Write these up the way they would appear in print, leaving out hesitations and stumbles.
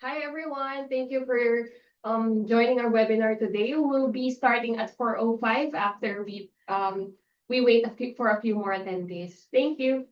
Hi everyone, thank you for joining our webinar today. We'll be starting at 4:05 after we wait for a few more attendees. Thank you.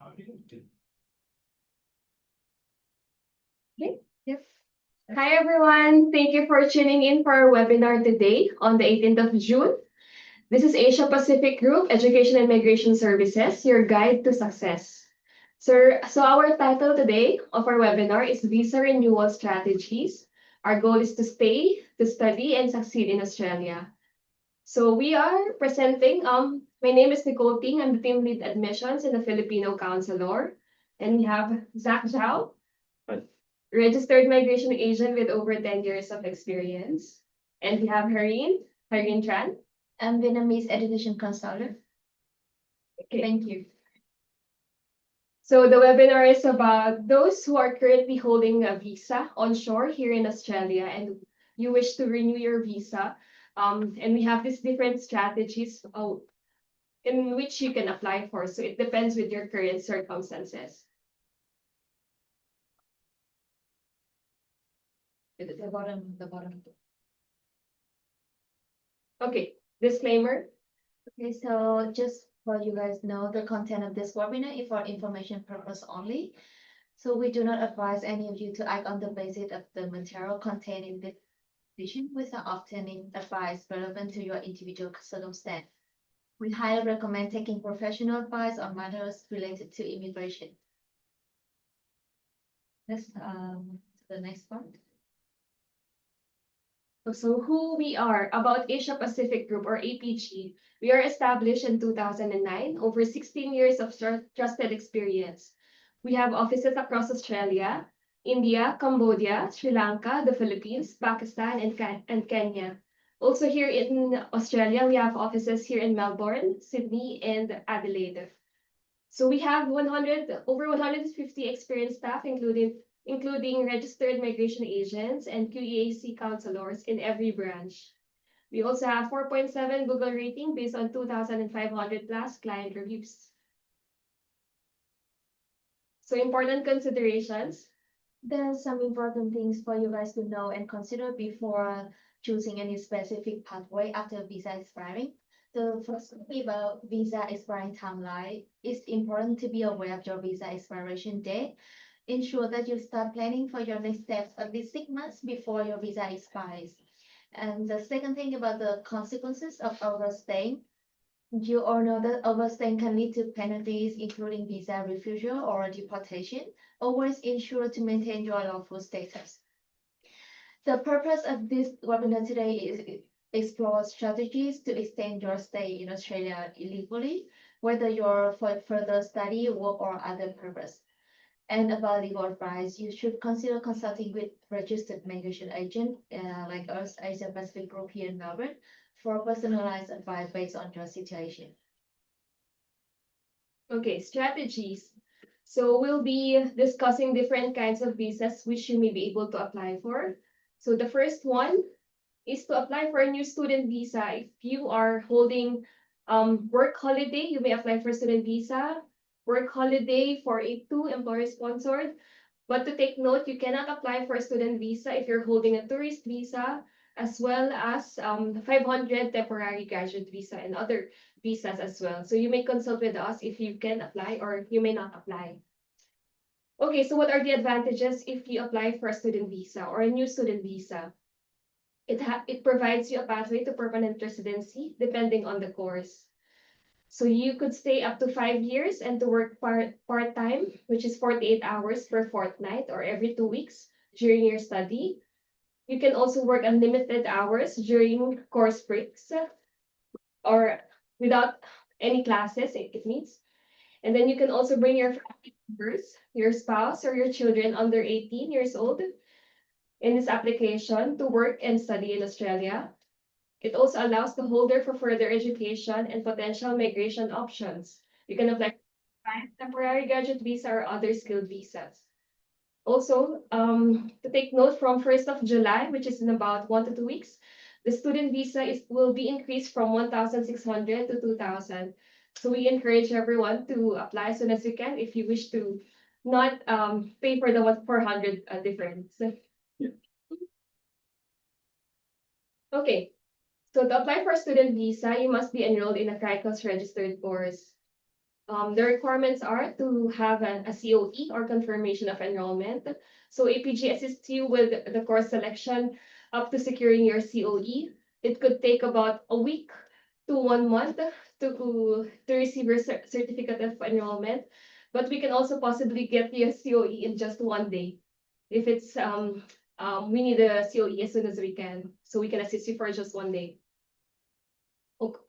Okay. Yes. Hi everyone, thank you for tuning in for our webinar today on the 18th of June. This is Asia Pacific Group Education and Migration Services, your guide to success. So our title today of our webinar is Visa Renewal Strategies. Our goal is to stay, to study, and succeed in Australia. So we are presenting, my name is Nicole Ting. I'm the team lead admissions and the Filipino counselor. And we have Zach Zhao, registered migration agent with over 10 years of experience. And we have Hareen Tran. I'm Vietnamese education consultant. Okay. Thank you. So the webinar is about those who are currently holding a visa onshore here in Australia and you wish to renew your visa. And we have these different strategies in which you can apply for. So it depends with your current circumstances. The bottom. Okay, disclaimer. Okay, so just for you guys know, the content of this webinar is for information purpose only. So we do not advise any of you to act on the basis of the material contained in this decision without obtaining advice relevant to your individual circumstance. We highly recommend taking professional advice on matters related to immigration. Let's to the next part. So who we are about Asia Pacific Group or APG. We are established in 2009, over 16 years of trusted experience. We have offices across Australia, India, Cambodia, Sri Lanka, the Philippines, Pakistan, and Kenya. Also here in Australia, we have offices here in Melbourne, Sydney, and Adelaide. So we have over 150 experienced staff, including registered migration agents and QEAC counselors in every branch. We also have 4.7 Google rating based on 2,500 plus client reviews. So important considerations. There are some important things for you guys to know and consider before choosing any specific pathway after visa expiring. The first thing about visa expiring timeline, it's important to be aware of your visa expiration date. Ensure that you start planning for your next steps at least 6 months before your visa expires. And the second thing about the consequences of overstaying, you all know that overstaying can lead to penalties, including visa refusal or deportation. Always ensure to maintain your lawful status. The purpose of this webinar today is explore strategies to extend your stay in Australia illegally, whether you're for further study, work, or other purpose. And about legal advice, you should consider consulting with registered migration agent like us, Asia Pacific Group here in Melbourne, for personalized advice based on your situation. Okay, strategies. So we'll be discussing different kinds of visas which you may be able to apply for. So the first one is to apply for a new student visa. If you are holding work holiday, you may apply for student visa, work holiday for A2 employer sponsored. But to take note, you cannot apply for a student visa if you're holding a tourist visa, as well as 500 temporary graduate visa and other visas as well. So you may consult with us if you can apply or you may not apply. Okay, so what are the advantages if you apply for a student visa or a new student visa? It provides you a pathway to permanent residency depending on the course. So you could stay up to 5 years and to work part-time, which is 48 hours per fortnight or every 2 weeks during your study. You can also work unlimited hours during course breaks or without any classes, it means. And then you can also bring your family members, your spouse or your children under 18 years old in this application to work and study in Australia. It also allows the holder for further education and potential migration options. You can apply for temporary graduate visa or other skilled visas. Also, to take note from 1st of July, which is in about 1 to 2 weeks, the student visa will be increased from 1,600 to 2,000. So we encourage everyone to apply as soon as you can if you wish to not pay for the 400 difference. Okay, so to apply for a student visa, you must be enrolled in a CRICOS registered course. The requirements are to have a COE or confirmation of enrollment. So APG assists you with the course selection up to securing your COE. It could take about a week to 1 month to receive your certificate of enrollment, but we can also possibly get you a COE in just 1 day. If it's we need a COE as soon as we can, so we can assist you for just 1 day.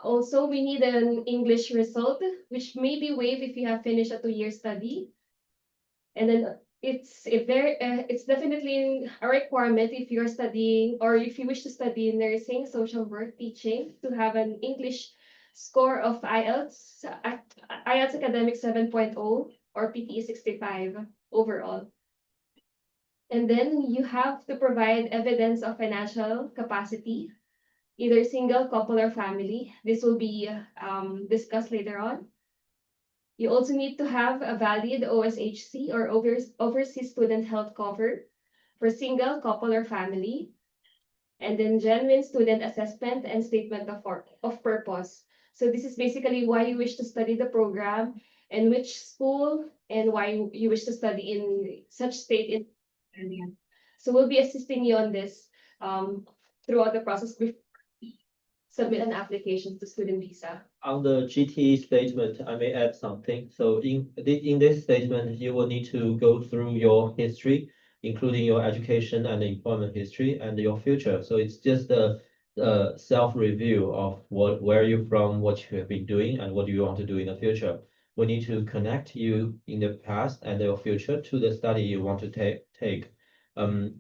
Also, we need an English result, which may be waived if you have finished a 2-year study. And then it's definitely a requirement if you're studying or if you wish to study nursing, social work, teaching, to have an English score of IELTS Academic 7.0 or PTE 65 overall. And then you have to provide evidence of financial capacity, either single, couple, or family. This will be discussed later on. You also need to have a valid OSHC or overseas student health cover for single, couple, or family. And then genuine student assessment and statement of purpose. So this is basically why you wish to study the program and which school and why you wish to study in such state in. So we'll be assisting you on this throughout the process before we submit an application to student visa? On the GTE statement, I may add something. So in this statement, you will need to go through your history, including your education and employment history and your future. So it's just a self-review of where you're from, what you have been doing, and what do you want to do in the future. We need to connect you in the past and your future to the study you want to take.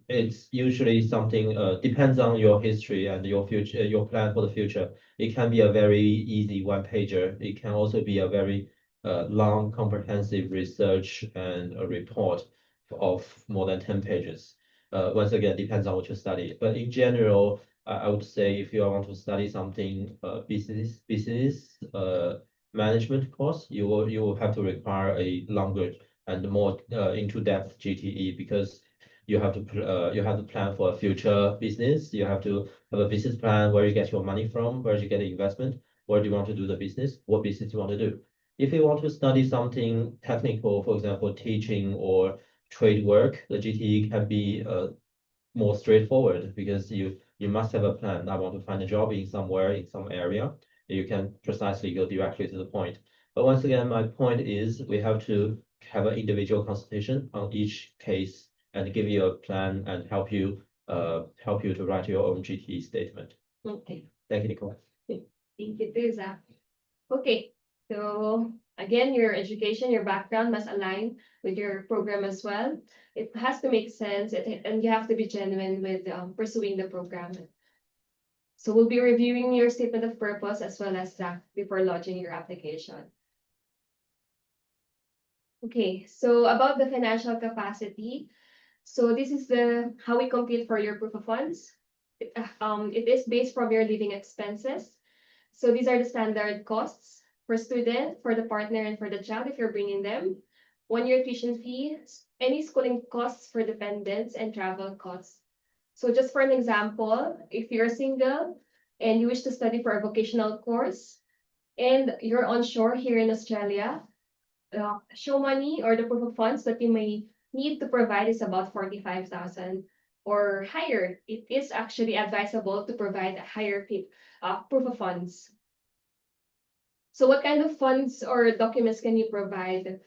It's usually something depends on your history and your future, your plan for the future. It can be a very easy one pager. It can also be a very long, comprehensive research and a report of more than 10 pages. Once again, depends on what you study. But in general, I would say if you want to study something business management course, you will have to require a longer and more into depth GTE because you have to plan for a future business. You have to have a business plan where you get your money from, where you get the investment, where do you want to do the business, what business you want to do. If you want to study something technical, for example, teaching or trade work, the GTE can be more straightforward because you must have a plan. I want to find a job in somewhere in some area. You can precisely go directly to the point. But once again, my point is we have to have an individual consultation on each case and give you a plan and help you to write your own GTE statement. Okay. Thank you, Nicole. Thank you, too, Zach. Okay, so again, your education, your background must align with your program as well. It has to make sense and you have to be genuine with pursuing the program. So we'll be reviewing your statement of purpose as well as Zach before launching your application. Okay, so about the financial capacity. So this is how we compute for your proof of funds. It is based from your living expenses. So these are the standard costs for student, for the partner, and for the child if you're bringing them. 1 year tuition fees, any schooling costs for dependents, and travel costs. So just for an example, if you're single and you wish to study for a vocational course and you're onshore here in Australia, show money or the proof of funds that you may need to provide is about 45,000 or higher. It is actually advisable to provide a higher proof of funds. So what kind of funds or documents can you provide?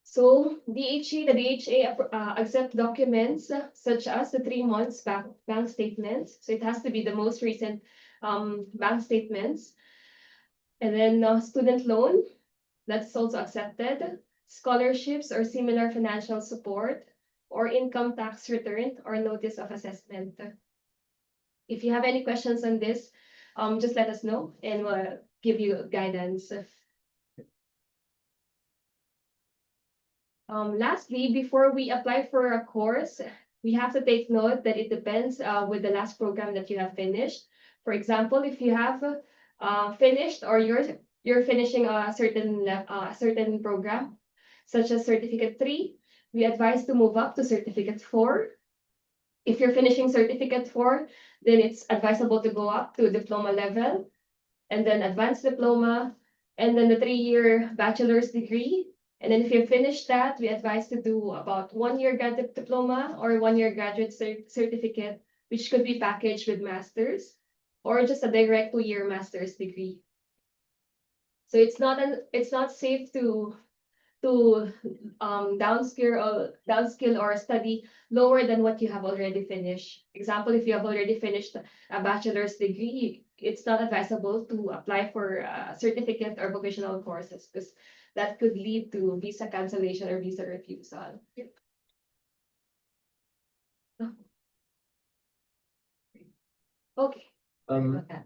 So the DHA accept documents such as the 3 months bank statements. So it has to be the most recent bank statements. And then student loan, that's also accepted. Scholarships or similar financial support, or income tax return or notice of assessment. If you have any questions on this, just let us know and we'll give you guidance. Lastly, before we apply for a course, we have to take note that it depends with the last program that you have finished. For example, if you have finished or you're finishing a certain program, such as Certificate 3, we advise to move up to Certificate 4. If you're finishing Certificate 4, then it's advisable to go up to diploma level, and then advanced diploma, and then the 3-year bachelor's degree. And then if you finish that, we advise to do about 1 year graduate diploma or 1 year graduate certificate, which could be packaged with master's, or just a direct 2-year master's degree. So it's not safe to downskill or study lower than what you have already finished. Example, if you have already finished a bachelor's degree, it's not advisable to apply for a certificate or vocational courses because that could lead to visa cancellation or visa refusal. Okay.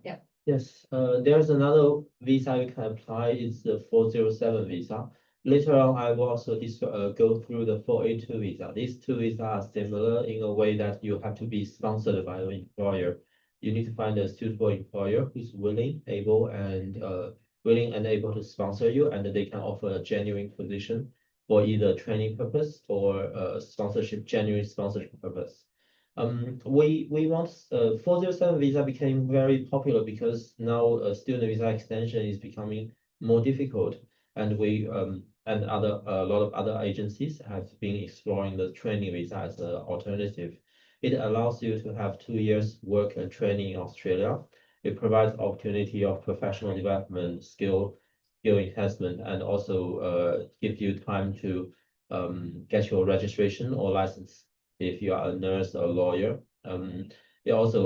Yeah. Yes, there's another visa you can apply. It's the 407 visa. Later on, I will also go through the 482 visa. These two visas are similar in a way that you have to be sponsored by your employer. You need to find a suitable employer who's willing, able, and willing and able to sponsor you, and they can offer a genuine position for either training purpose or genuine sponsorship purpose. We want 407 visa became very popular because now student visa extension is becoming more difficult, and a lot of other agencies have been exploring the training visa as an alternative. It allows you to have 2 years work and training in Australia. It provides opportunity of professional development, skill enhancement, and also give you time to get your registration or license if you are a nurse or lawyer. It also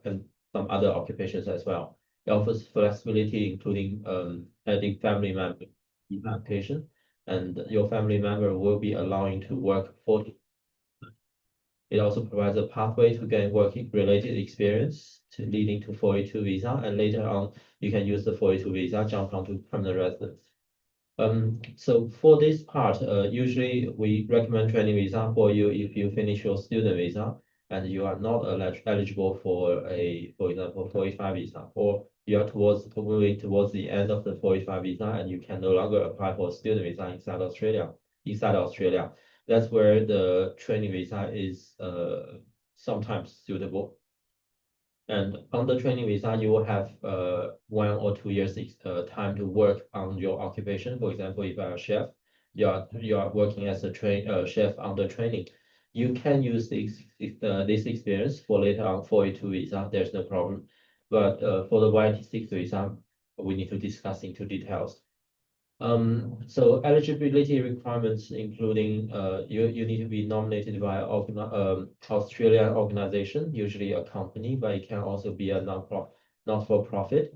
and some other occupations as well. It offers flexibility, including adding family member application, and your family member will be allowing to work 40. It also provides a pathway to gain working related experience to leading to 482 visa, and later on you can use the 482 visa jump onto permanent residence. So for this part, usually we recommend training visa for you if you finish your student visa and you are not eligible for example, 485 visa, or you are moving towards the end of the 485 visa and you can no longer apply for student visa inside Australia. That's where the training visa is sometimes suitable. And on the training visa, you will have 1 or 2 years time to work on your occupation. For example, if you are a chef, you are working as a chef under training. You can use this experience for later on 482 visa. There's no problem. But for the YT6 visa, we need to discuss into details. So eligibility requirements including you need to be nominated by Australian organization, usually a company, but it can also be a not-for-profit.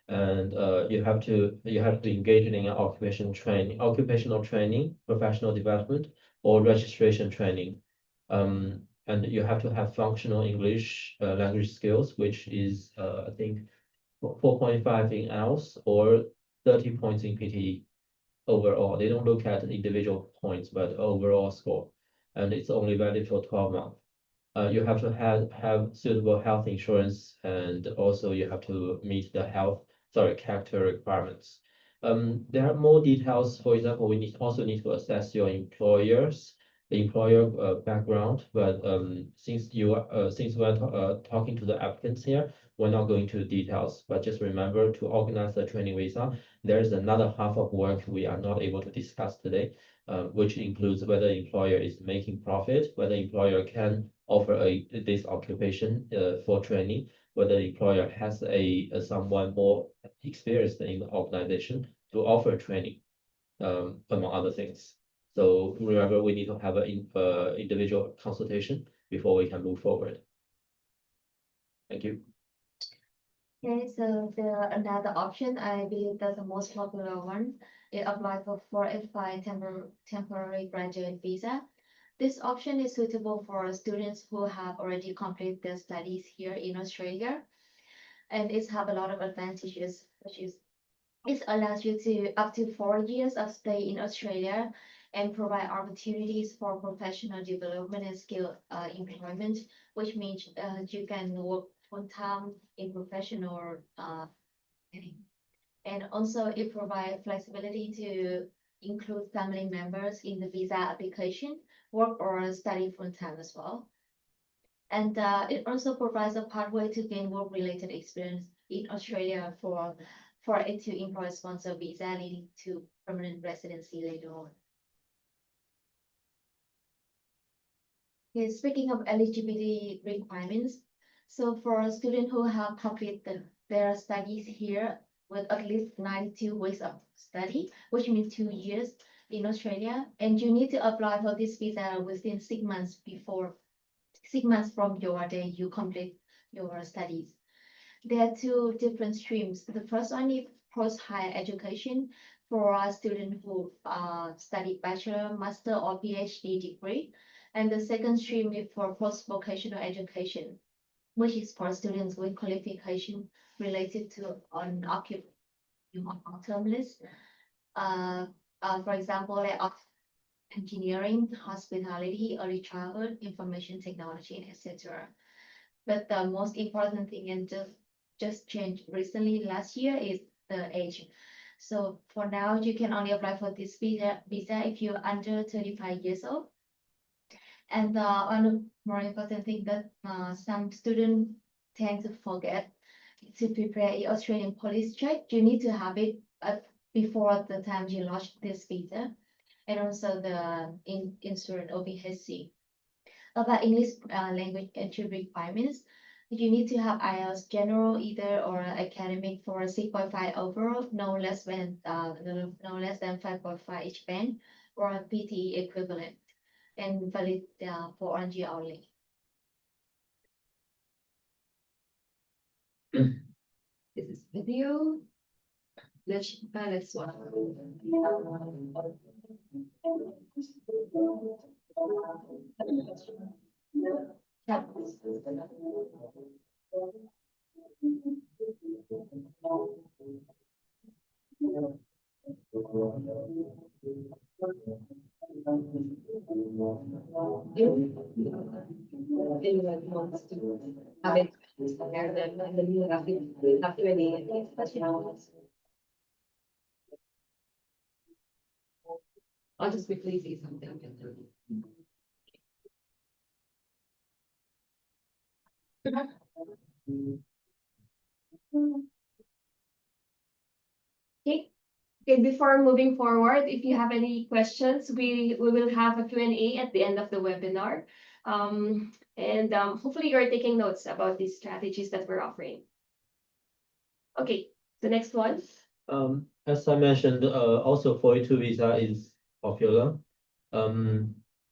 And you have to engage in an occupational training, professional development, or registration training. And you have to have functional English language skills, which is I think 4.5 in IELTS or 30 points in PTE. Overall, they don't look at individual points, but overall score, and it's only valid for 12 months. You have to have suitable health insurance, and also you have to meet the character requirements. There are more details. For example, we also need to assess your employer background, but since we're talking to the applicants here, we're not going to details, but just remember to organize the training visa. There's another half of work we are not able to discuss today, which includes whether employer is making profit, whether employer can offer this occupation for training, whether employer has someone more experienced in the organization to offer training, among other things. So remember, we need to have an individual consultation before we can move forward. Thank you. Okay, so another option, I believe that's the most popular one. It applies for 485 temporary graduate visa. This option is suitable for students who have already completed their studies here in Australia, and it have a lot of advantages, which is it allows you to up to 4 years of stay in Australia and provide opportunities for professional development and skill employment, which means you can work full time in professional setting. And also it provides flexibility to include family members in the visa application, work or study full time as well. And it also provides a pathway to gain work-related experience in Australia for it to employ sponsor visa leading to permanent residency later on. Okay, speaking of eligibility requirements, so for a student who have completed their studies here with at least 92 weeks of study, which means 2 years in Australia, and you need to apply for this visa within 6 months from your day you complete your studies. There are two different streams. The first one is post-higher education for a student who study bachelor, master, or PhD degree. And the second stream is for post-vocational education, which is for students with qualification related to an long-term list. For example, like engineering, hospitality, early childhood, information technology, etc. But the most important thing, and just changed recently last year, is the age. So for now, you can only apply for this visa if you're under 35 years old. And one more important thing that some students tend to forget to prepare your Australian police check. You need to have it before the time you launch this visa, and also the insurance OBHC. About English language entry requirements, you need to have IELTS general either or academic for 6.5 overall, no less than 5.5 each band, or a PTE equivalent, and valid for 1 year only. This is video. Let's watch. Anyone wants to have it compare them and then you have to really I'll just quickly say something. Okay. Okay, before moving forward, if you have any questions, we will have a Q&A at the end of the webinar. Hopefully you're taking notes about these strategies that we're offering. Okay, the next one. As I mentioned, also 42 visa is popular.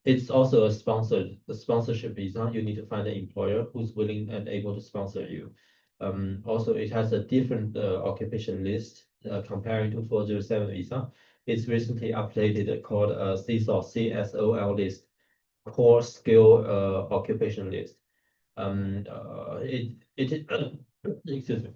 It's also a sponsorship visa. You need to find an employer who's willing and able to sponsor you. Also, it has a different occupation list comparing to 407 visa. It's recently updated called CSOL, CSOL list, core skill occupation list. Excuse me.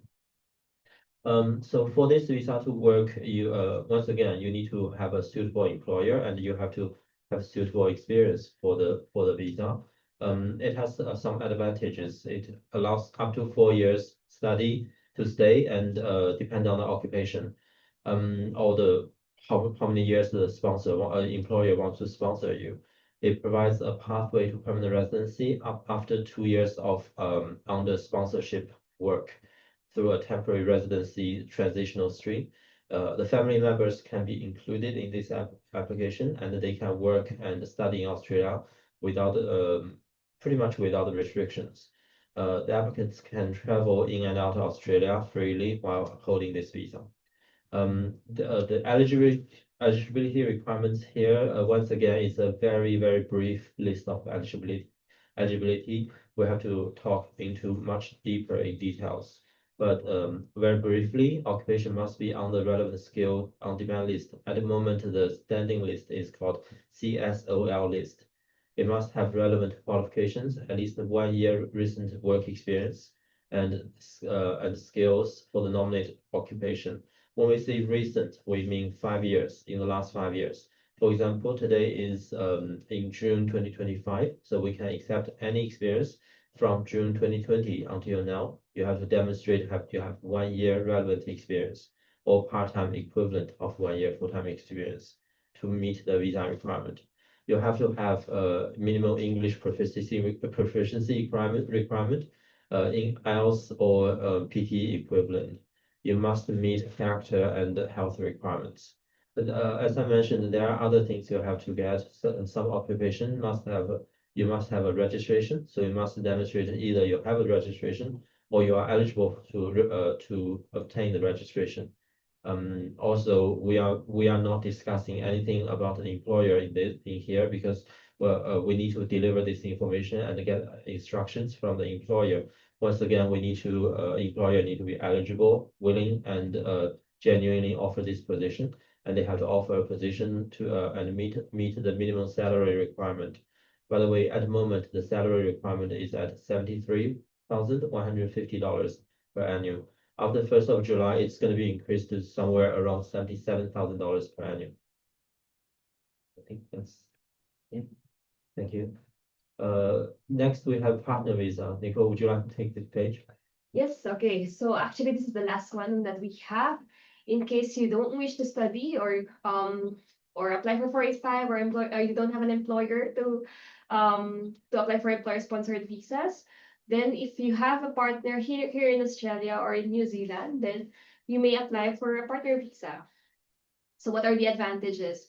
So for this visa to work, you once again you need to have a suitable employer and you have to have suitable experience for the visa. It has some advantages. It allows up to 4 years study to stay and depend on the occupation. Or the how many years the employer wants to sponsor you. It provides a pathway to permanent residency after 2 years of under sponsorship work through a temporary residency transitional stream. The family members can be included in this application and they can work and study in Australia without pretty much without restrictions. The applicants can travel in and out of Australia freely while holding this visa. The eligibility requirements here, once again, is a very, very brief list of eligibility. We have to talk into much deeper in details. But very briefly, occupation must be on the relevant skill on demand list. At the moment, the standing list is called CSOL list. It must have relevant qualifications, at least 1 year recent work experience, and skills for the nominated occupation. When we say recent, we mean 5 years, in the last 5 years. For example, today is in June 2025, so we can accept any experience from June 2020 until now. You have to demonstrate you have 1 year relevant experience or part-time equivalent of 1 year full-time experience to meet the visa requirement. You have to have a minimum English proficiency requirement in IELTS or PTE equivalent. You must meet character and health requirements. But as I mentioned, there are other things you have to get. Some occupation you must have a registration. So you must demonstrate either you have a registration or you are eligible to obtain the registration. Also, we are not discussing anything about an employer in here because we need to deliver this information and get instructions from the employer. Once again, employer need to be eligible, willing, and genuinely offer this position, and they have to offer a position to and meet the minimum salary requirement. By the way, at the moment, the salary requirement is at $73,150 per annum. After the 1st of July, it's going to be increased to somewhere around $77,000 per annum. I think that's it. Thank you. Next we have partner visa. Nicole, would you like to take this page? Yes, okay. So actually this is the last one that we have. In case you don't wish to study or apply for 485 or you don't have an employer to apply for employer sponsored visas, then if you have a partner here in Australia or in New Zealand, then you may apply for a partner visa. So what are the advantages?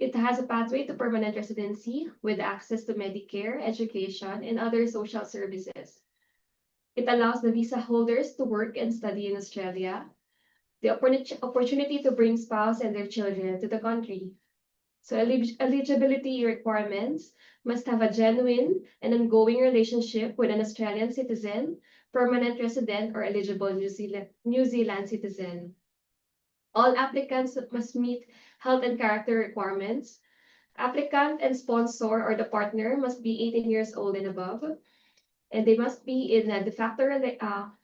It has a pathway to permanent residency with access to Medicare, education, and other social services. It allows the visa holders to work and study in Australia, the opportunity to bring spouse and their children to the country. So eligibility requirements must have a genuine and ongoing relationship with an Australian citizen, permanent resident, or eligible New Zealand citizen. All applicants must meet health and character requirements. Applicant and sponsor or the partner must be 18 years old and above, and they must be in a de facto.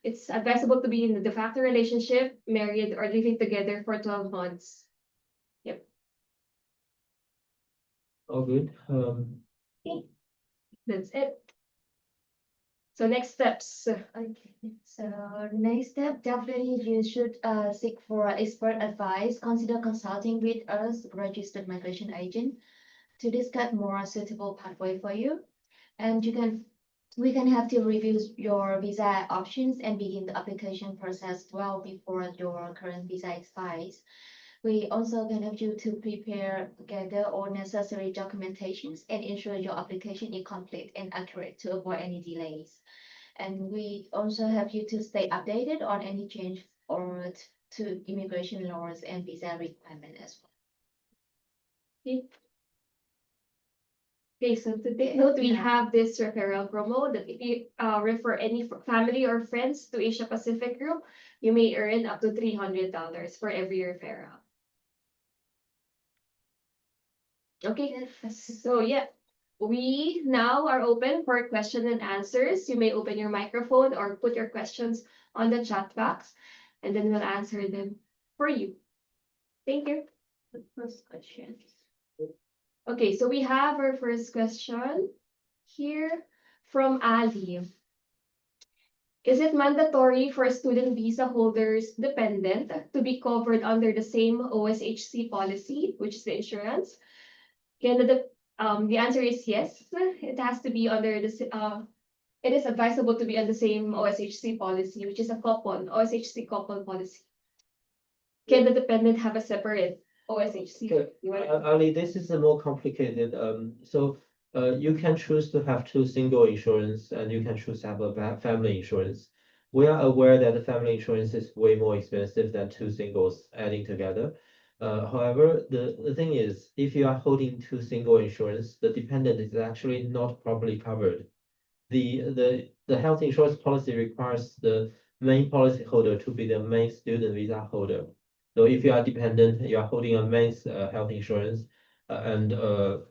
It's advisable to be in a de facto relationship, married, or living together for 12 months. Yep. All good. That's it. So next steps. Okay, so next step, definitely you should seek for expert advice. Consider consulting with us, registered migration agent, to discuss more suitable pathway for you. And we can have to review your visa options and begin the application process well before your current visa expires. We also can help you to prepare, gather all necessary documentations and ensure your application is complete and accurate to avoid any delays. And we also help you to stay updated on any change or to immigration laws and visa requirement as well. Okay, so to take note, we have this referral promo that if you refer any family or friends to Asia Pacific Group, you may earn up to $300 for every referral. Okay, so yeah, we now are open for question and answers. You may open your microphone or put your questions on the chat box, and then we'll answer them for you. Thank you. The first question. Okay, so we have our first question here from Ali. Is it mandatory for student visa holders dependent to be covered under the same OSHC policy, which is the insurance? The answer is yes. It has to be under the it is advisable to be on the same OSHC policy, which is a couple OSHC couple policy. Can the dependent have a separate OSHC? Okay. Ali, this is a more complicated. You can choose to have two single insurance, and you can choose to have a family insurance. We are aware that the family insurance is way more expensive than two singles adding together. However, the thing is, if you are holding two single insurance, the dependent is actually not properly covered. The health insurance policy requires the main policy holder to be the main student visa holder. So if you are dependent, you are holding a main health insurance and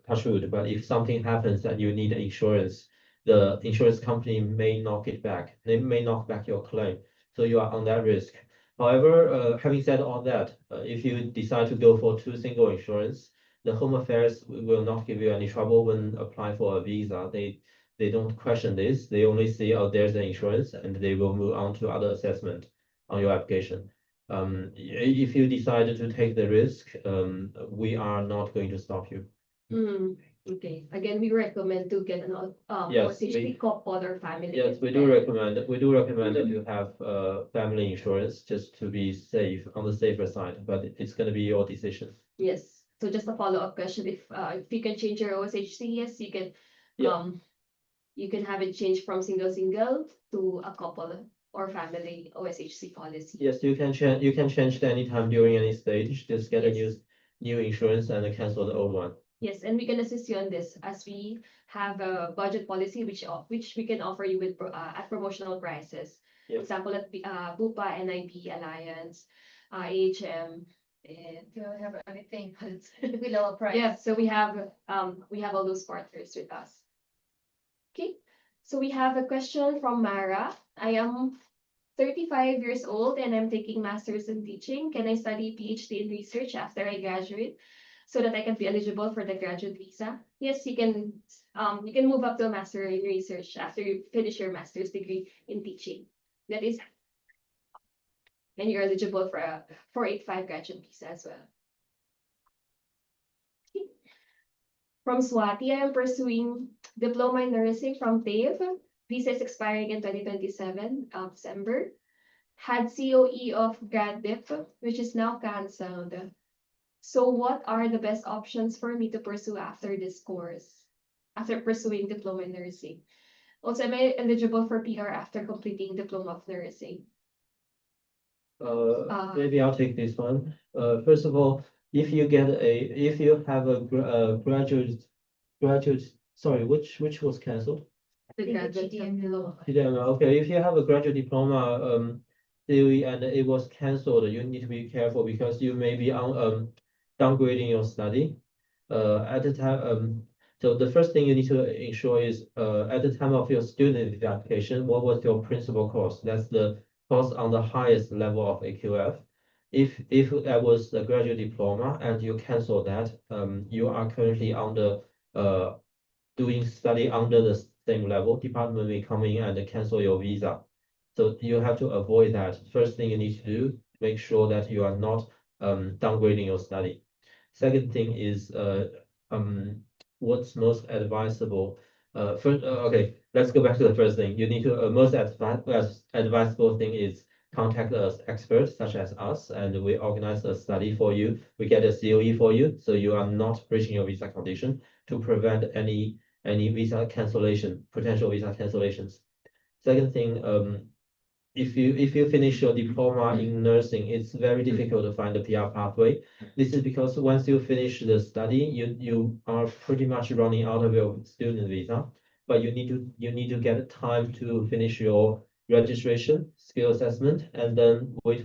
touch wood, but if something happens and you need insurance, the insurance company may knock it back. They may knock back your claim. So you are on that risk. However, having said all that, if you decide to go for two single insurance, the Home Affairs will not give you any trouble when apply for a visa. They don't question this. They only see, oh, there's an insurance, and they will move on to other assessment on your application. If you decide to take the risk, we are not going to stop you. Okay. Again, we recommend to get an Yes, OSHC couple or family. Yes, we do recommend that you have family insurance just to be safe, on the safer side, but it's gonna be your decision. Yes. So just a follow-up question, if you can change your OSHC, yes, you can Yeah. You can have it changed from single to a couple or family OSHC policy. Yes, you can change it anytime during any stage. Just get a Yes. new insurance and cancel the old one. Yes, and we can assist you on this as we have a budget policy which we can offer you with at promotional prices. For Yep. example, at BUPA, NIB Alliance, AHM, and You don't have anything, but it's below a price. yeah, so we have all those partners with us. Okay, so we have a question from Mara. I am 35 years old and I'm taking master's in teaching. Can I study PhD in research after I graduate so that I can be eligible for the graduate visa? Yes, you can move up to a master in research after you finish your master's degree in teaching. That is, and you're eligible for a 485 graduate visa as well. Okay. From Swati, I am pursuing diploma in nursing from TAFE. Visa is expiring in 2027, December. Had COE of grad dip, which is now cancelled. So what are the best options for me to pursue after this course? After pursuing diploma in nursing? Also, am I eligible for PR after completing diploma of nursing? Maybe I'll take this one. First of all, if you have a graduate, sorry, which was cancelled? The graduate diploma. Diploma. Okay, if you have a graduate diploma theory and it was cancelled, you need to be careful because you may be downgrading your study. At the time, so the first thing you need to ensure is at the time of your student visa application, what was your principal course? That's the course on the highest level of AQF. If that was a graduate diploma and you cancel that, you are currently under doing study under the same level, department may come in and cancel your visa. So you have to avoid that. First thing you need to do, make sure that you are not downgrading your study. Second thing is what's most advisable. First, okay, let's go back to the first thing. You need to most advisable thing is contact us experts such as us, and we organize a study for you. We get a COE for you, so you are not breaching your visa condition to prevent any visa cancellation, potential visa cancellations. Second thing, if you finish your diploma in nursing, it's very difficult to find a PR pathway. This is because once you finish the study, you are pretty much running out of your student visa, but you need to get time to finish your registration, skill assessment, and then wait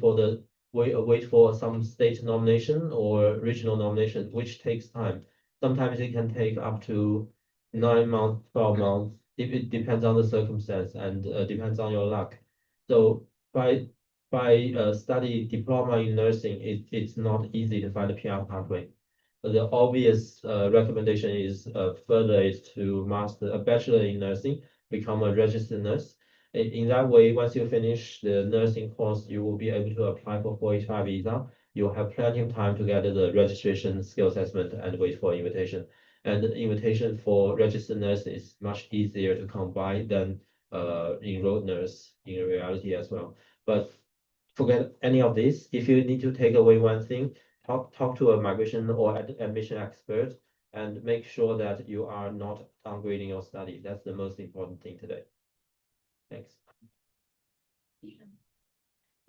for some state nomination or regional nomination, which takes time. Sometimes it can take up to 9 months, 12 months. It depends on the circumstance and depends on your luck. So by study diploma in nursing, it's not easy to find a PR pathway. The obvious recommendation is further is to master a bachelor in nursing, become a registered nurse. In that way, once you finish the nursing course, you will be able to apply for 485 visa. You'll have plenty of time to get the registration, skill assessment, and wait for invitation. And the invitation for registered nurse is much easier to come by than enrolled nurse in reality as well. But forget any of this. If you need to take away one thing, talk to a migration or admission expert and make sure that you are not downgrading your study. That's the most important thing today. Thanks.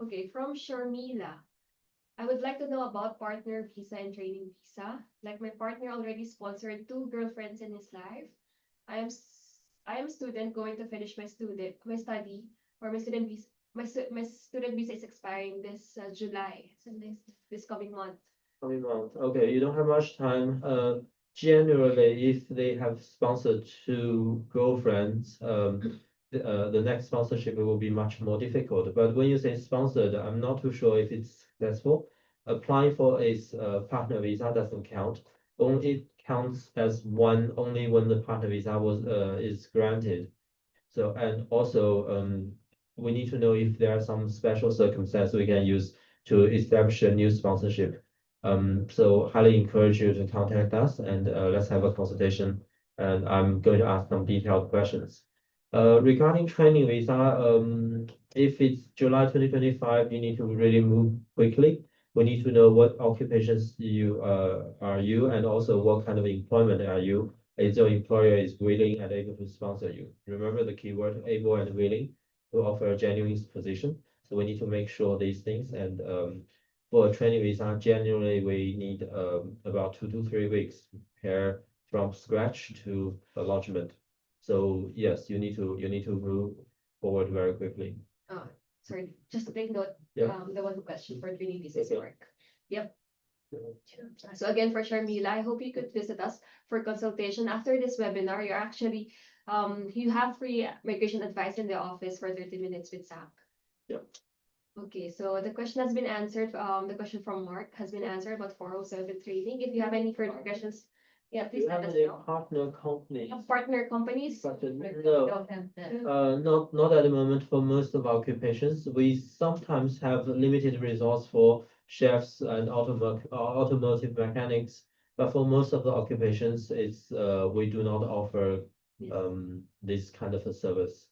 Okay, from Sharmila. I would like to know about partner visa and training visa. Like my partner already sponsored 2 girlfriends in his life. I am student going to finish my study or my student visa. My student visa is expiring this July, so this coming month. Coming month. Okay, you don't have much time. Generally, if they have sponsored 2 girlfriends, the next sponsorship will be much more difficult. But when you say sponsored, I'm not too sure if it's successful. Applying for a partner visa doesn't count. Only it counts as one only when the partner visa is granted. So and also we need to know if there are some special circumstances we can use to establish a new sponsorship. So highly encourage you to contact us and let's have a consultation. And I'm going to ask some detailed questions. Regarding training visa, if it's July 2025, you need to really move quickly. We need to know what occupations you are you and also what kind of employment are you. Is your employer is willing and able to sponsor you. Remember the keyword able and willing to offer a genuine position. So we need to make sure these things and for a training visa, generally we need about 2 to 3 weeks to prepare from scratch to lodgement. So yes, you need to move forward very quickly. Sorry, just to take note, Yeah. the one question for training visas Okay. work. Yep. So again, for Sharmila, I hope you could visit us for consultation. After this webinar, you're actually, you have free migration advice in the office for 30 minutes with SAC. Yep. Okay, so the question has been answered. The question from Mark has been answered about 407 training. If you have any further questions, yeah, please You let have us any know. partner companies? Partner companies. But no, not at the moment for most of our occupations. We sometimes have limited resource for chefs and automotive mechanics, but for most of the occupations, it's we do not offer Yes. this kind of a service.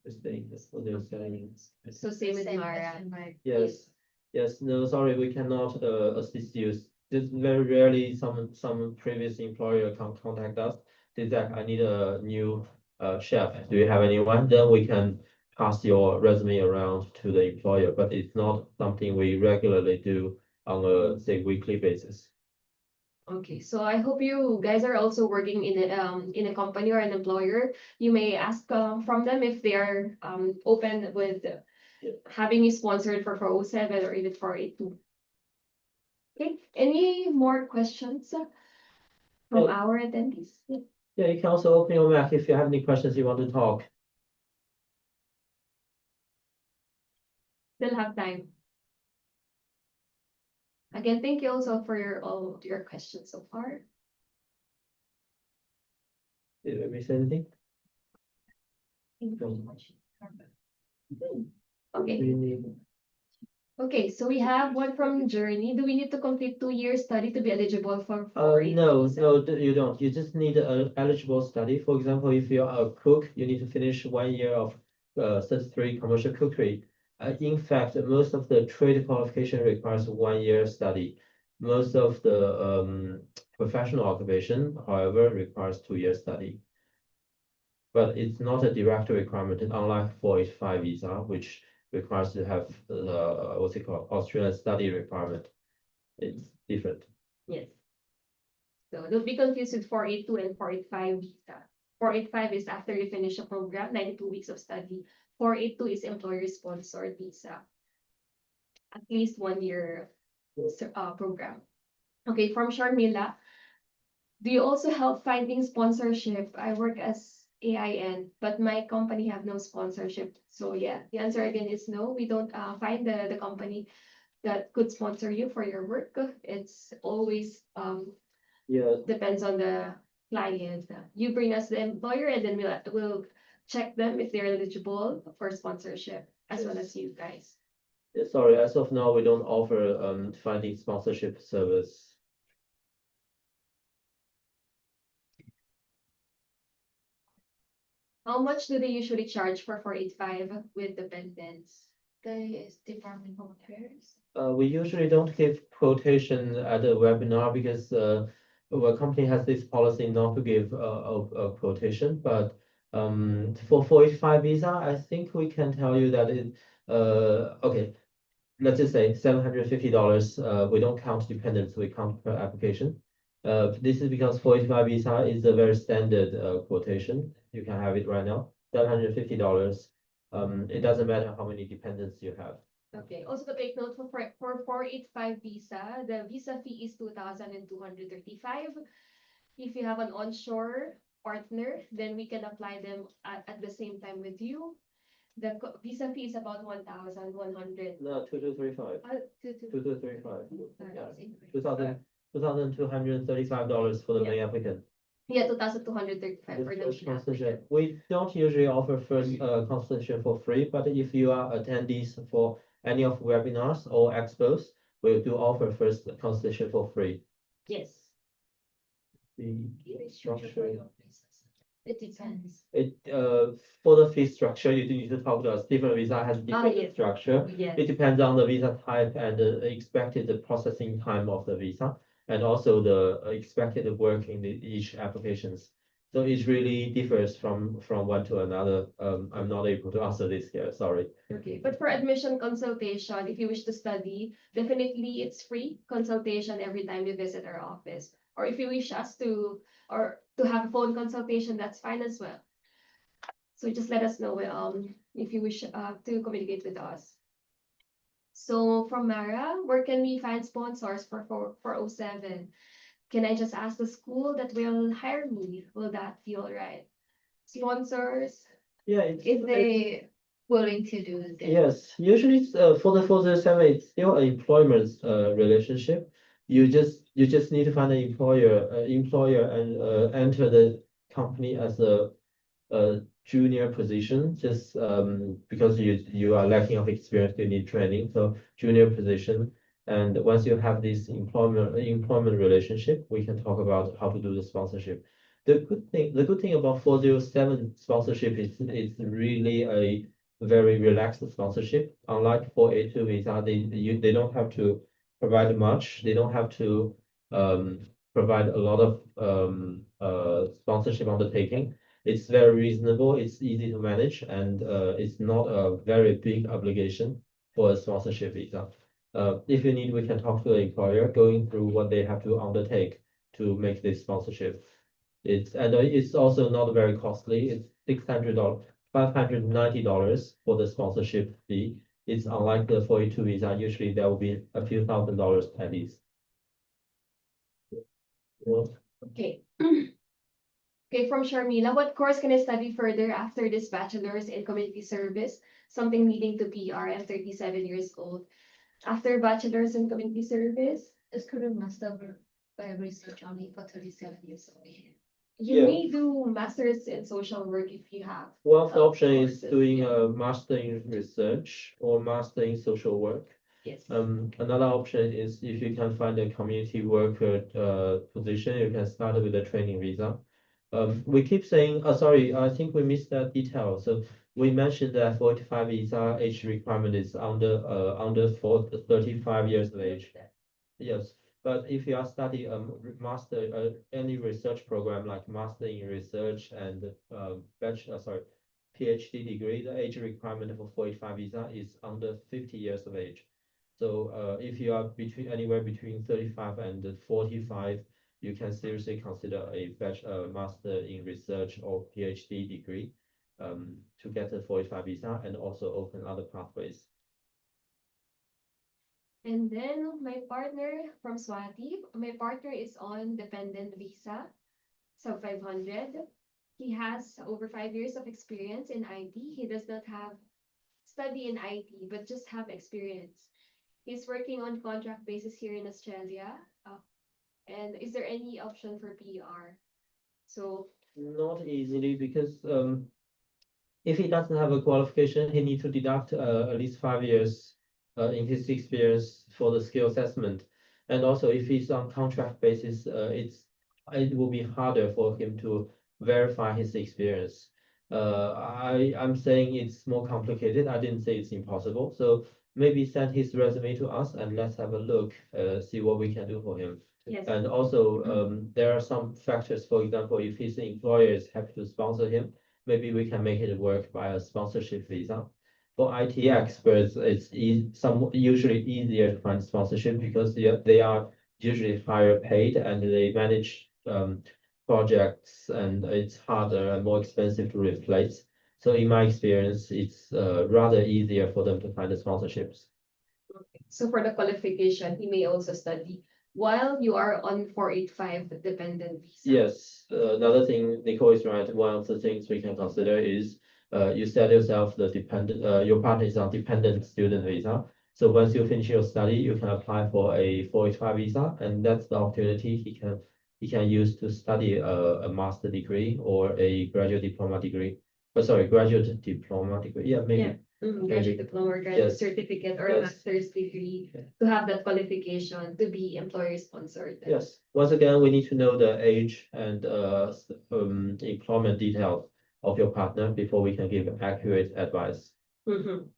That's what they're saying. So same with Same Mara. as in my- Yes. Yes, no, sorry, we cannot assist you. Just very rarely some previous employer contact us. Say that I need a new chef. Do you have anyone? Then we can pass your resume around to the employer, but it's not something we regularly do on a say weekly basis. Okay, so I hope you guys are also working in a company or an employer. You may ask from them if they are open with having you sponsored for 407 or even 482. Okay, any more questions from Yeah. our attendees? Yeah, you can also open your mic if you have any questions you want to talk. Still have time. Again, thank you also for all of your questions so far. Did I miss anything? Thank you very No. much. Okay. Really? Okay, so we have one from Journey. Do we need to complete 2 year study to be eligible for No, visa? no, you don't. You just need a eligible study. For example, if you're a cook, you need to finish 1 year of certificate commercial cookery. In fact, most of the trade qualification requires 1 year study. Most of the professional occupation, however, requires 2 year study. But it's not a direct requirement, unlike 485 visa, which requires to have what's it called, Australian study requirement. It's different. Yes. So don't be confused with 482 and 485 visa. 485 is after you finish a program, 92 weeks of study. 482 is employer sponsored visa. At least 1 year program. Okay, from Sharmila. Do you also help finding sponsorship? I work as AIN, but my company have no sponsorship. So yeah, the answer again is no. We don't find the company that could sponsor you for your work. It's always Yeah, depends on the client. You bring us the employer, and then we'll check them if they're eligible for sponsorship, as well as you guys. sorry, as of now, we don't offer finding sponsorship service. How much do they usually charge for 485 with dependents? There is Department of Affairs. We usually don't give quotation at a webinar because our company has this policy not to give a quotation. But for 485 visa, I think we can tell you that it okay. Let's just say $750. We don't count dependents, we count per application. This is because 485 visa is a very standard quotation. You can have it right now, $750. It doesn't matter how many dependents you have. Okay, also to take note for 485 visa, the visa fee is 2,235. If you have an onshore partner, then we can apply them at the same time with you. The visa fee is about 1,100. No, 2235. Two, two. 2235. Yeah. Sorry. $2,235 for the main applicant. Yeah, 2,235 The for the first main consultation. applicant. We don't usually offer first consultation for free, but if you are attendees for any of webinars or expos, we do offer first consultation for free. Yes. The Structure for your business. It depends. It for the fee structure, you do need to talk to us. Different visa has different yes. structure. Yes. It depends on the visa type and the expected processing time of the visa, and also the expected work in each applications. So it really differs from one to another. I'm not able to answer this here, sorry. Okay, but for admission consultation, if you wish to study, definitely it's free consultation every time you visit our office. Or if you wish us to have a phone consultation, that's fine as well. So just let us know if you wish to communicate with us. So from Mara, where can we find sponsors for 407? Can I just ask the school that will hire me? Will that be all right? Sponsors? Yeah, If they willing to do that. yes, usually for the 407, it's still an employment relationship. You just need to find an employer and enter the company as a junior position, just because you are lacking of experience, you need training. So junior position, and once you have this employment relationship, we can talk about how to do the sponsorship. The good thing about 407 sponsorship is it's really a very relaxed sponsorship. Unlike 482 visa, they don't have to provide much. They don't have to provide a lot of sponsorship undertaking. It's very reasonable, it's easy to manage, and it's not a very big obligation for a sponsorship visa. If you need, we can talk to the employer going through what they have to undertake to make this sponsorship. It's also not very costly. It's $600, $590 for the sponsorship fee. It's unlike the 482 visa. Usually there will be a few $1,000s at least. Well, Okay. Okay, from Sharmila, what course can I study further after this bachelor's in community service? Something leading to PR. I'm 37 years old. After bachelor's in community service, It's current master by research only for 37 years old. you Yeah. may do master's in social work if you have. one of the option is courses, doing yeah. a master in research or master in social work. Yes. Another option is if you can find a community worker position, you can start with a training visa. We keep saying, sorry, I think we missed that detail. So we mentioned that 45 visa age requirement is under 35 years of age. Yes, but if you are studying master any research program like master in research and PhD degree, the age requirement for 45 visa is under 50 years of age. So if you are anywhere between 35 and 45, you can seriously consider a master in research or PhD degree to get a 45 visa and also open other pathways. And then my partner from Swati, my partner is on dependent visa, sub 500. He has over 5 years of experience in IT. He does not have study in IT, but just have experience. He's working on contract basis here in Australia. And is there any option for PR? So Not easily because if he doesn't have a qualification, he needs to deduct at least 5 years in his experience for the skill assessment. And also, if he's on contract basis, it will be harder for him to verify his experience. I'm saying it's more complicated. I didn't say it's impossible. So maybe send his resume to us and let's have a look, see what we can do for him. yes. And also, there are some factors. For example, if his employer is happy to sponsor him, maybe we can make it work by a sponsorship visa. For IT experts, it's usually easier to find sponsorship because they are usually higher paid and they manage projects and it's harder and more expensive to replace. So in my experience, it's rather easier for them to find the sponsorships. So for the qualification, he may also study while you are on 485 dependent visa. Yes, another thing, Nicole is right. One of the things we can consider is you set yourself the your partner is on dependent student visa. So once you finish your study, you can apply for a 485 visa, and that's the opportunity he can use to study a master degree or a graduate diploma degree. Sorry, graduate diploma degree. Yeah, maybe. Yeah. Graduate diploma or graduate Yes. certificate or a Yes. master's degree Yeah. to have that qualification to be employer sponsored. Yes, once again, we need to know the age and employment details of your partner before we can give accurate advice. Mhm.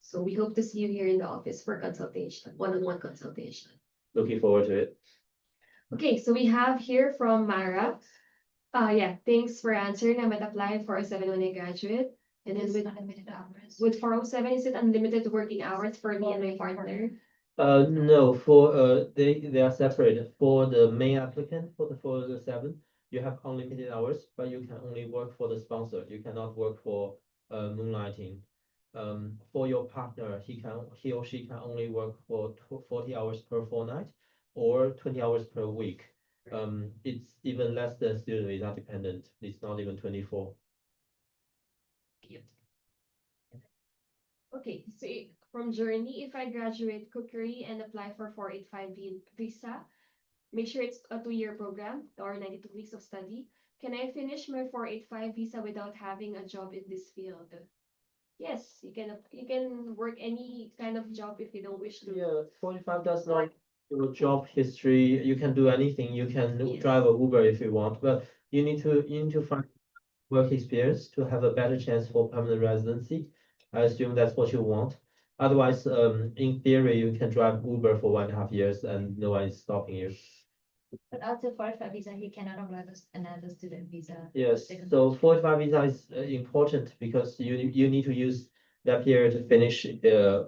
So we hope to see you here in the office for consultation, one-on-one consultation. Looking forward to it. Okay, so we have here from Mara. Yeah, thanks for answering. I might apply for a 718 graduate. And then It's with unlimited hours. 407, is it unlimited working hours for me and my partner? No, for they are separated. For the main applicant, for the 407, you have unlimited hours, but you can only work for the sponsor. You cannot work for moonlighting. For your partner, he or she can only work for 40 hours per fortnight or 20 hours per week. It's even less than student visa dependent. It's not even 24. Okay, so from Journey, if I graduate cookery and apply for 485 visa, make sure it's a 2-year program or 92 weeks of study. Can I finish my 485 visa without having a job in this field? Yes, you can work any kind of job if you don't wish to. Yeah, 45 does not your job history. You can do anything. You can Yes. drive a Uber if you want, but you need to find work experience to have a better chance for permanent residency. I assume that's what you want. Otherwise, in theory, you can drive Uber for 1.5 years and no one is stopping you. But after 45 visa, he cannot apply for another student visa. Yes, Second so 45 visa is important because you need to use that period to finish,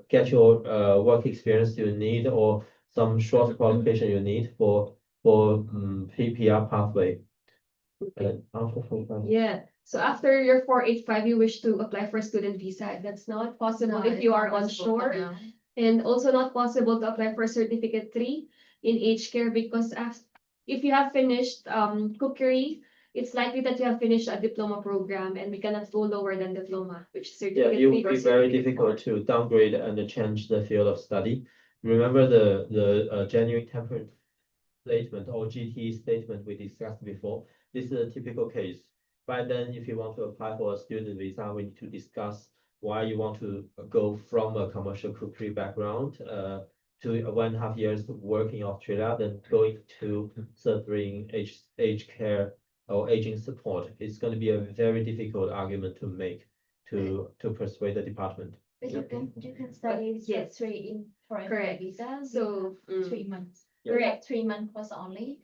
get your work experience you need or some short qualification you need for PPR pathway. After 45. Yeah. So after your 485, you wish to apply for a student visa. That's not possible No, if you it's are not possible for onshore, now. and also not possible to apply for certificate 3 in aged care because if you have finished cookery, it's likely that you have finished a diploma program and we cannot go lower than diploma, which is Yeah, certificate it 3 would or be very certificate difficult 4. to downgrade and change the field of study. Remember the genuine temperament statement or GT statement we discussed before. This is a typical case. But then if you want to apply for a student visa, we need to discuss why you want to go from a commercial cookery background to 1.5 years work in Australia, then going to serving aged care or aging support. It's going to be a very difficult argument to make to persuade the department. But you can study yes. three in foreign Correct. visa. So, We have 3 months. Yeah. We have 3 month course only.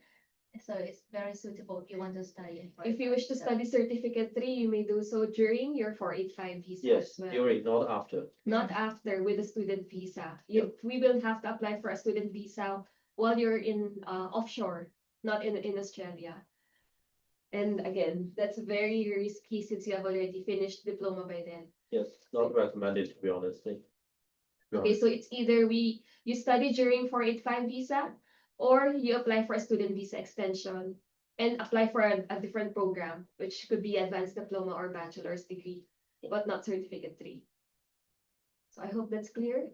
So it's very suitable if you want to study in foreign if you wish to visa. study certificate 3, you may do so during your 485 visa Yes, as well. during, not after. Not after with a student visa. We will have to apply for a student visa while you're in offshore, not in Australia. And again, that's very risky since you have already finished diploma by then. Yes, not recommended to be honest. Okay, so it's either you study during 485 visa or you apply for a student visa extension and apply for a different program, which could be advanced diploma or bachelor's degree, but not certificate 3. So I hope that's clear.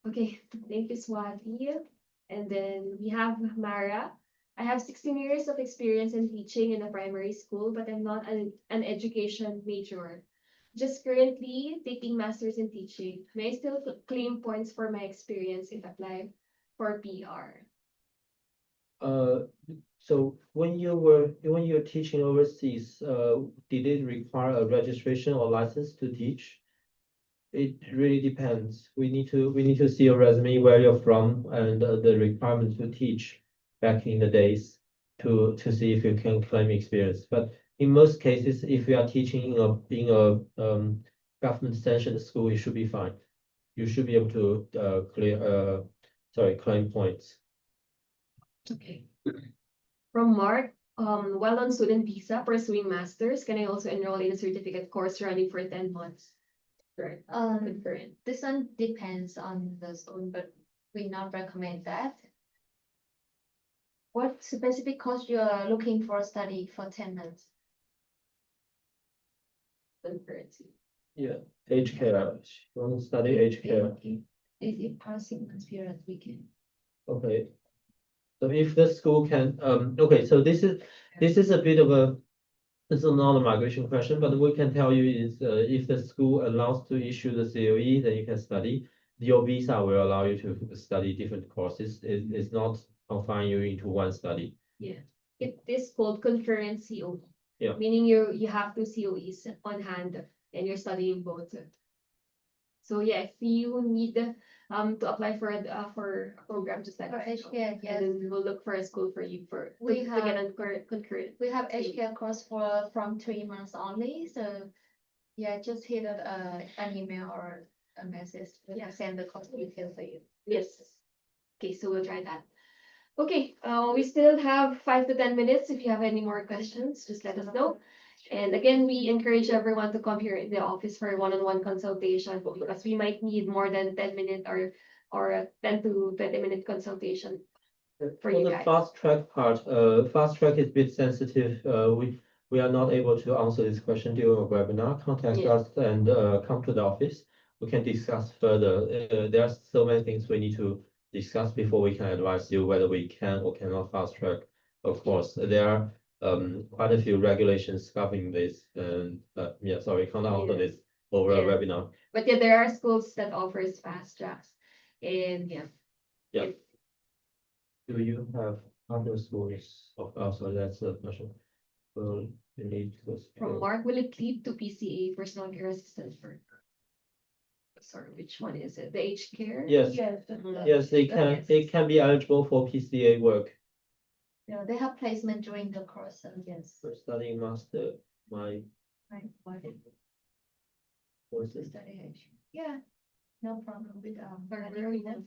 Okay, thank you, Swati. And then we have Mara. I have 16 years of experience in teaching in a primary school, but I'm not an education major. Just currently taking master's in teaching. May I still claim points for my experience if apply for PR? So when you're teaching overseas, did it require a registration or license to teach? It really depends. We need to see your resume, where you're from, and the requirements to teach back in the days to see if you can claim experience. But in most cases, if you are teaching in a government sanctioned school, you should be fine. You should be able to claim points. Okay. From Mark, while on student visa pursuing masters, can I also enroll in a certificate course running for 10 months? Correct. Concurrent. This one depends on the school, but we not recommend that. What specific course you are looking for study for 10 months? Concurrency. Yeah, aged care. You want to study aged care? If passing months period, we can. Okay. So if the school can, okay, so this is a bit of a, it's not a migration question, but we can tell you is if the school allows to issue the COE, then you can study. Your visa will allow you to study different courses. It's not confine you into one study. It is called concurrent COE. Yeah. Meaning you have two COEs on hand and you're studying both. So yeah, if you need to apply for a program, just let For us know. HCA, yes. And then we'll look for a school for you We to have- get on concurrent. We have HCA course from 3 months only, so yeah, just hit an email or a message. We Yeah. can send the course details for you. Yes. Okay, so we'll try that. Okay, we still have 5 to 10 minutes. If you have any more questions, just let us know. And again, we encourage everyone to come here in the office for a one-on-one consultation because we might need more than 10 minute or a 10 to 20 minute consultation. For you the guys. fast track part, fast track is a bit sensitive. We are not able to answer this question during a webinar. Contact Yeah. us and come to the office. We can discuss further. There are so many things we need to discuss before we can advise you whether we can or cannot fast track. Of course, there are quite a few regulations governing this, and yeah, sorry, can't answer this over a Yeah. webinar. But yeah, there are schools that offers fast tracks. And yeah. Yeah. Do you have other schools? Oh, sorry, that's a question. Well, You need to From Mark, will it lead to PCA, personal care assistant for? Sorry, which one is it? The aged care? Yes. Yes. Yes, they can be eligible for PCA work. Yeah, they have placement during the course, yes. For studying master, my Right. courses. Yeah, no problem with Very nice.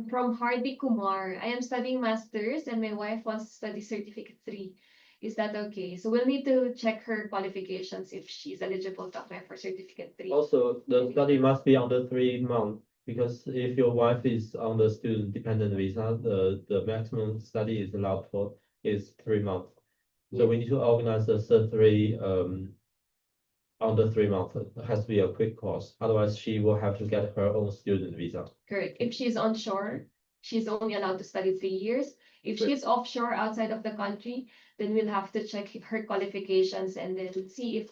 From Hardy Kumar, I am studying masters and my wife wants to study certificate 3. Is that okay? So we'll need to check her qualifications if she's eligible to apply for certificate 3. Also, the study must be under 3 months, because if your wife is on the student dependent visa, the maximum study is allowed for is 3 months. So we need to organize the cert 3 under 3 months. It has to be a quick course, otherwise she will have to get her own student visa. Correct. If she's onshore, she's only allowed to study 3 years. If she's offshore outside of the country, then we'll have to check her qualifications and then see if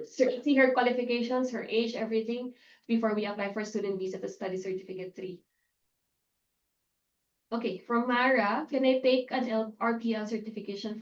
see her qualifications, her age, everything before we apply for student visa to study certificate 3. Okay, from Mara, can I take an RPL certification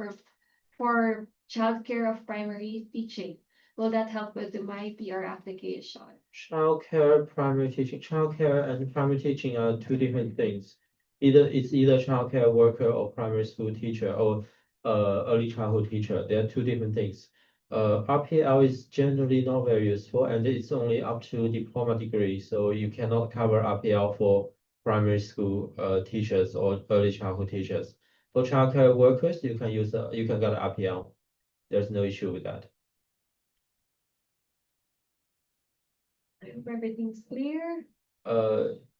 for childcare of primary teaching? Will that help with my PR application? Childcare, primary teaching, childcare and primary teaching are two different things. Either childcare worker or primary school teacher or early childhood teacher. They are two different things. RPL is generally not very useful and it's only up to diploma degree, so you cannot cover RPL for primary school teachers or early childhood teachers. For childcare workers, you can get RPL. There's no issue with that. I hope everything's clear.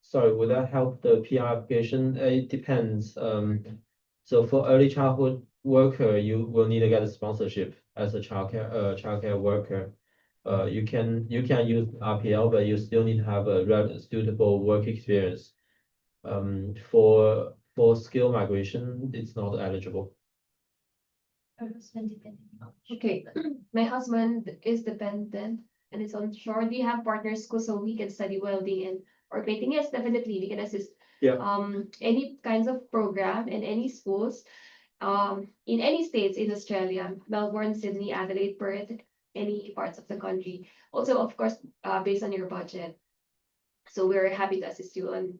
Sorry, would that help the PR application? It depends. So for early childhood worker, you will need to get a sponsorship as a childcare worker. You can use RPL, but you still need to have a suitable work experience. For skill migration, it's not eligible. Okay, my husband is dependent and is onshore. Do you have partner school so we can study welding and or painting? Yes, definitely we can assist. Yeah. Any kinds of program in any schools, in any states in Australia, Melbourne, Sydney, Adelaide, Perth, any parts of the country. Also, of course, based on your budget. So we're happy to assist you on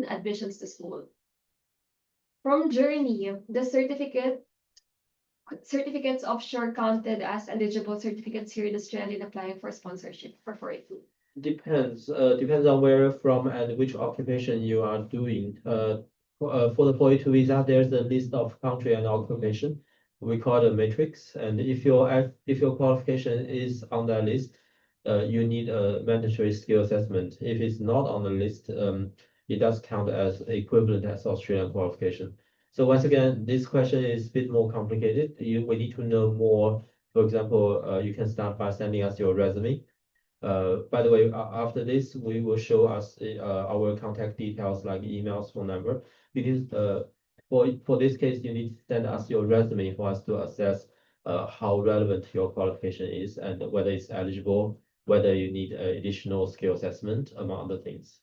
admissions to school. From Journey, the certificates offshore counted as eligible certificates here in Australia in applying for sponsorship for 482. Depends on where from and which occupation you are doing. For the 482 visa, there's a list of country and occupation. We call it a matrix, and if your qualification is on that list, you need a mandatory skill assessment. If it's not on the list, it does count as equivalent as Australian qualification. So once again, this question is a bit more complicated. We need to know more. For example, you can start by sending us your resume. By the way, after this, we will show us our contact details like emails, phone number. Because for this case, you need to send us your resume for us to assess how relevant your qualification is and whether it's eligible, whether you need additional skill assessment, among other things.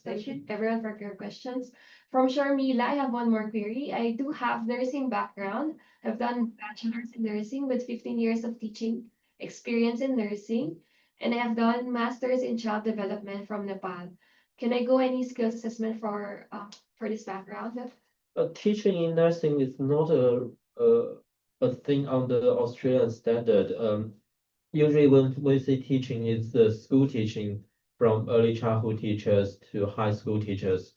Thank you everyone for your questions. From Sharmila, I have one more query. I do have nursing background. I've done bachelor's in nursing with 15 years of teaching experience in nursing, and I have done master's in child development from Nepal. Can I go any skills assessment for this background? Teaching in nursing is not a thing on the Australian standard. Usually when we say teaching, it's the school teaching from early childhood teachers to high school teachers.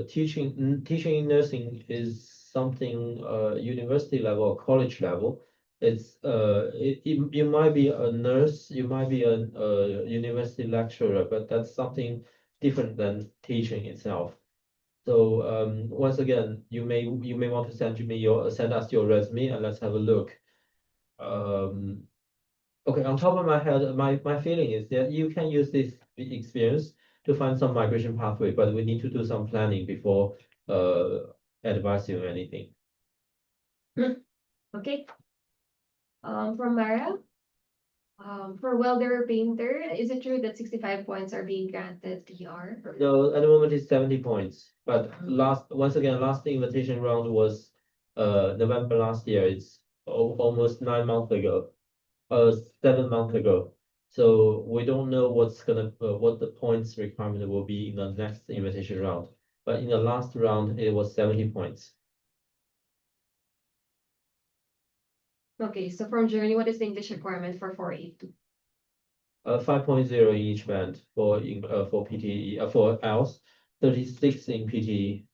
Teaching in nursing is something university level or college level. You might be a nurse, you might be a university lecturer, but that's something different than teaching itself. So once again, you may want to send us your resume and let's have a look. Okay, on top of my head, my feeling is that you can use this experience to find some migration pathway, but we need to do some planning before advise you anything. Okay. From Mara, for welder painter, is it true that 65 points are being granted PR? No, at the moment it's 70 points, but last invitation round was November last year. It's almost 9 months ago, 7 months ago. So we don't know what the points requirement will be in the next invitation round. But in the last round, it was 70 points. Okay, so from Journey, what is the English requirement for 482? 5.0 in each band for PTE, for IELTS, 36 in PTE.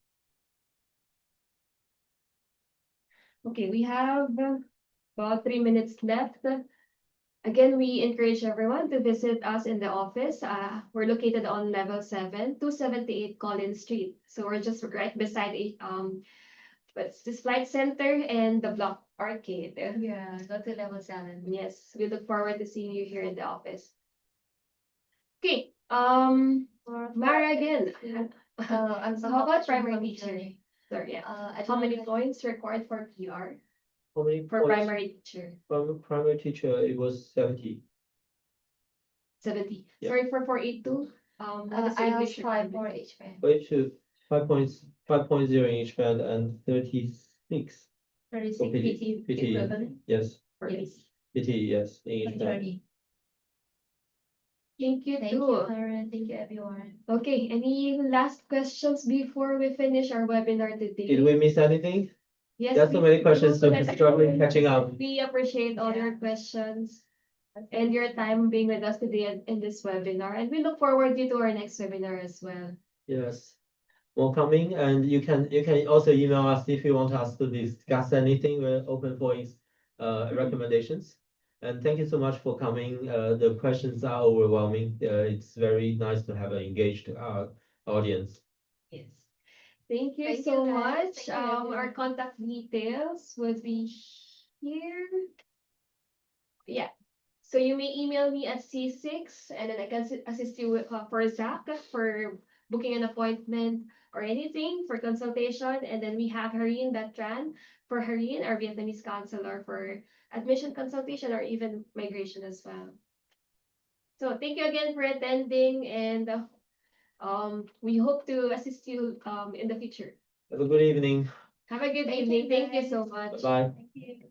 Okay, we have about 3 minutes left. Again, we encourage everyone to visit us in the office. We're located on level 7, 278 Collins Street. So we're just right beside what's this flight center and the block arcade. Yeah, go to level 7. Yes, we look forward to seeing you here in the office. Okay, Mara again. I'm So how about question primary from teacher? Journey. Sorry, yeah. I How don't many know points required for PR How many for points? primary teacher? From primary teacher, it was 70. 70. Yeah. Sorry, for 482. What is the I English have 5 requirement? for each band. Wait to 5.0 in each band and 36 36 for PT. equivalent. Yes, Yes. PT, yes, in each band. Attorney. Thank you Thank too. you, Karen. Thank you, everyone. Okay, any last questions before we finish our webinar today? Did we miss anything? Yes, There's so many questions, so we're struggling catching up. We appreciate all your questions and your time being with us today in this webinar, and we look forward to our next webinar as well. Yes. More coming, and you can also email us if you want us to discuss anything. We're open for recommendations. And thank you so much for coming. The questions are overwhelming. It's very nice to have an engaged audience. Yes. Thank you Thank so you, guys. much. Thank you, Our everyone. contact details would be here. Yeah. So you may email me at C6 and then I can assist you with, for Zach for booking an appointment or anything for consultation. And then we have Hareen Datran for Hareen, our Vietnamese counselor for admission consultation or even migration as well. So thank you again for attending and we hope to assist you in the future. Have a good evening. Have a good Thank evening. you, Thank you guys. so much. Bye-bye. Thank you.